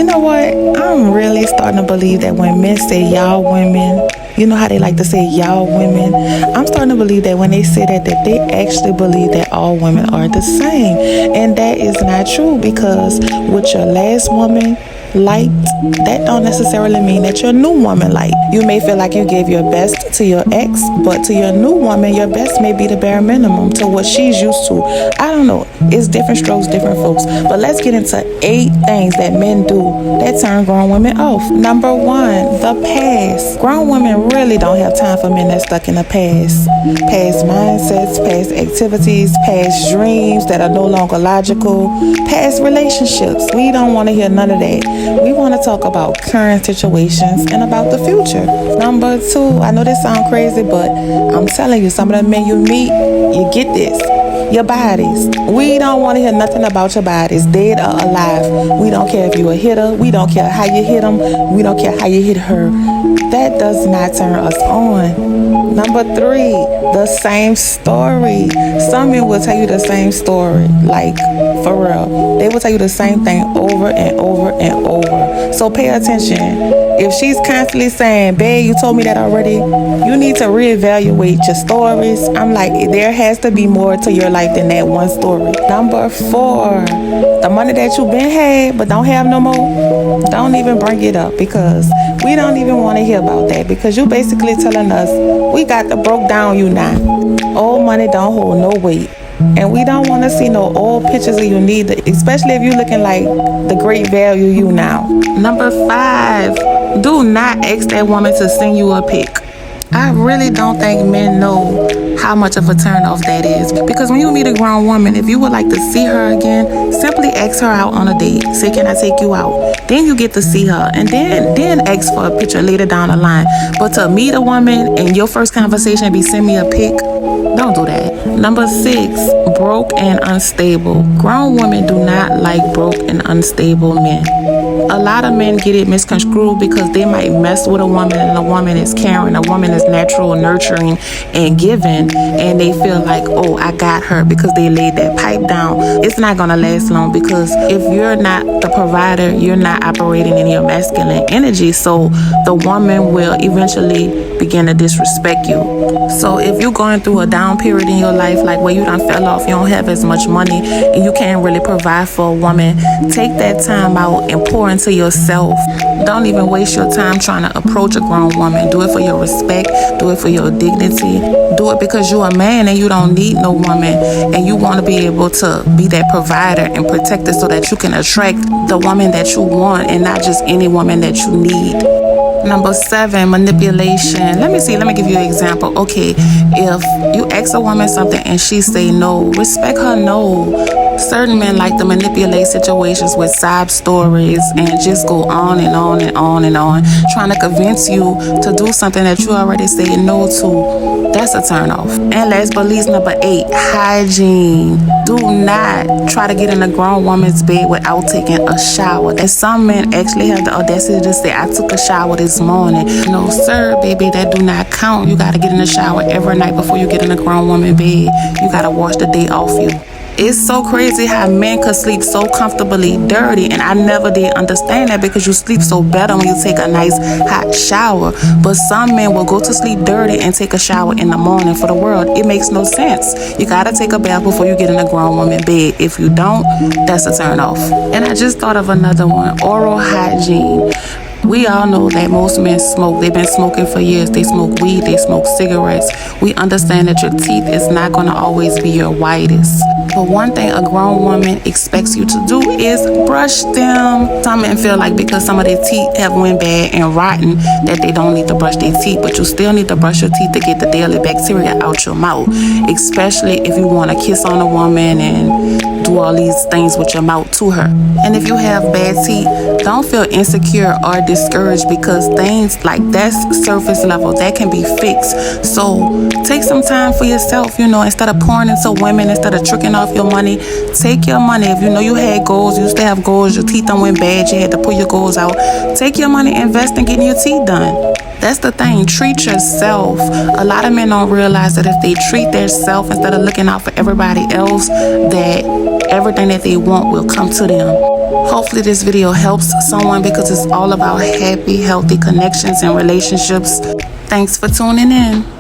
You know what? I'm really starting to believe that when men say y'all women, you know how they like to say y'all women? I'm starting to believe that when they say that they actually believe that all women are the same. And that is not true, because what your last woman liked, that don't necessarily mean that your new woman liked. You may feel like you gave your best to your ex, but to your new woman, your best may be the bare minimum to what she's used to. I don't know. It's different strokes, different folks. But let's get into 8 things that men do that turn grown women off. Number 1, the past. Grown women really don't have time for men that's stuck in the past. Past mindsets, past activities, past dreams that are no longer logical, past relationships. We don't want to hear none of that. We want to talk about current situations and about the future. Number 2, I know this sounds crazy, but I'm telling you, some of the men you meet, you get this. Your bodies. We don't want to hear nothing about your bodies, dead or alive. We don't care if you're a hitter. We don't care how you hit them. We don't care how you hit her. That does not turn us on. Number 3, the same story. Some men will tell you the same story, like for real. They will tell you the same thing over and over and over. So pay attention. If she's constantly saying, babe, you told me that already, you need to reevaluate your stories. I'm like, there has to be more to your life than that one story. Number 4, the money that you been had but don't have no more, don't even bring it up, because we don't even want to hear about that, because you basically telling us we got the broke down you now. Old money don't hold no weight. And we don't want to see no old pictures of you neither, especially if you're looking like the great value you now. Number 5, do not ask that woman to send you a pic. I really don't think men know how much of a turnoff that is. Because when you meet a grown woman, if you would like to see her again, simply ask her out on a date. Say, can I take you out? Then you get to see her, and then ask for a picture later down the line. But to meet a woman and your first conversation be send me a pic, don't do that. Number 6, broke and unstable. Grown women do not like broke and unstable men. A lot of men get it misconstrued because they might mess with a woman and a woman is caring, a woman is natural, nurturing, and giving, and they feel like, oh, I got her because they laid that pipe down. It's not going to last long, because if you're not the provider, you're not operating in your masculine energy, so the woman will eventually begin to disrespect you. So if you're going through a down period in your life, like where you done fell off, you don't have as much money, and you can't really provide for a woman, take that time out and pour into yourself. Don't even waste your time trying to approach a grown woman. Do it for your respect. Do it for your dignity. Do it because you're a man and you don't need no woman, and you want to be able to be that provider and protector so that you can attract the woman that you want and not just any woman that you need. Number 7, manipulation. Let me give you an example. Okay, if you ask a woman something and she say no, respect her no. Certain men like to manipulate situations with sob stories and just go on and on and on and on, trying to convince you to do something that you already said no to. That's a turn off. And last but least, number 8, hygiene. Do not try to get in a grown woman's bed without taking a shower. And some men actually have the audacity to say, I took a shower this morning. No, sir, baby, that do not count. You got to get in the shower every night before you get in a grown woman's bed. You got to wash the day off you. It's so crazy how men could sleep so comfortably dirty, and I never did understand that, because you sleep so better when you take a nice hot shower. But some men will go to sleep dirty and take a shower in the morning. For the world, it makes no sense. You gotta take a bath before you get in a grown woman bed. If you don't, that's a turn off. And I just thought of another one, oral hygiene. We all know that most men smoke. They've been smoking for years. They smoke weed. They smoke cigarettes. We understand that your teeth is not going to always be your whitest. But one thing a grown woman expects you to do is brush them. Some men feel like because some of their teeth have went bad and rotten that they don't need to brush their teeth. But you still need to brush your teeth to get the daily bacteria out your mouth. Especially if you want to kiss on a woman and do all these things with your mouth to her. And if you have bad teeth, don't feel insecure or discouraged, because things like that's surface level, that can be fixed. So take some time for yourself, instead of pouring into women, instead of tricking off your money, take your money. If you know you had goals, you used to have goals, your teeth done went bad, you had to pull your goals out, take your money, invest in getting your teeth done. That's the thing. Treat yourself. A lot of men don't realize that if they treat themselves instead of looking out for everybody else, that everything that they want will come to them. Hopefully this video helps someone because it's all about happy, healthy connections and relationships. Thanks for tuning in.